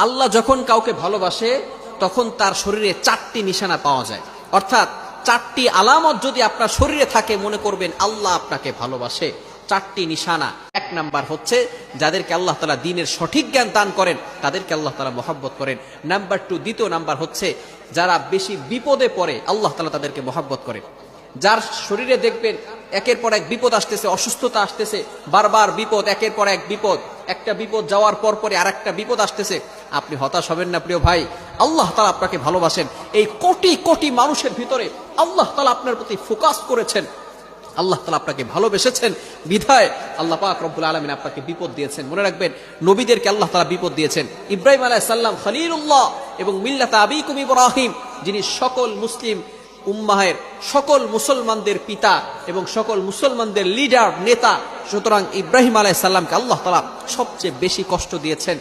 আল্লাহ যখন কাউকে ভালোবাসে তখন তার শরীরে 4টি নিশানা পাওয়া যায়, অর্থাৎ 4টি আলামত যদি আপনার শরীরে থাকে মনে করবেন আল্লাহ আপনাকে ভালোবাসে। 4টি নিশানা। 1 নাম্বার হচ্ছে যাদেরকে আল্লাহ তাআলা দ্বীনের সঠিক জ্ঞান দান করেন তাদেরকে আল্লাহ তাআলা মহব্বত করেন। নাম্বার 2, দ্বিতীয় নাম্বার হচ্ছে যারা বেশি বিপদে পড়ে আল্লাহ তাআলা তাদেরকে মহব্বত করেন। যার শরীরে দেখবেন একের পর এক বিপদ আসতেছে, অসুস্থতা আসতেছে, বারবার বিপদ, একের পর এক বিপদ, একটা বিপদ যাওয়ার পর পরে আরেকটা বিপদ আসতেছে, আপনি হতাশ হবেন না প্রিয় ভাই। আল্লাহ তাআলা আপনাকে ভালোবাসেন। এই কোটি কোটি মানুষের ভিতরে আল্লাহ তাআলা আপনার প্রতি ফোকাস করেছেন, আল্লাহ তাআলা আপনাকে ভালোবেসেছেন বিধায় আল্লাহ পাক রব্বুল আলামিন আপনাকে বিপদ দিয়েছেন। মনে রাখবেন নবীদেরকে আল্লাহ তাআলা বিপদ দিয়েছেন। ইব্রাহিম আলাইহিস সালাম খলিলুল্লাহ এবং মিল্লাতা আবিকুম ইব্রাহিম, যিনি সকল মুসলিম উম্মাহের সকল মুসলমানদের পিতা এবং সকল মুসলমানদের লিডার নেতা, সুতরাং ইব্রাহিম আলাইহিস সালামকে আল্লাহ তাআলা সবচেয়ে বেশি কষ্ট দিয়েছেন।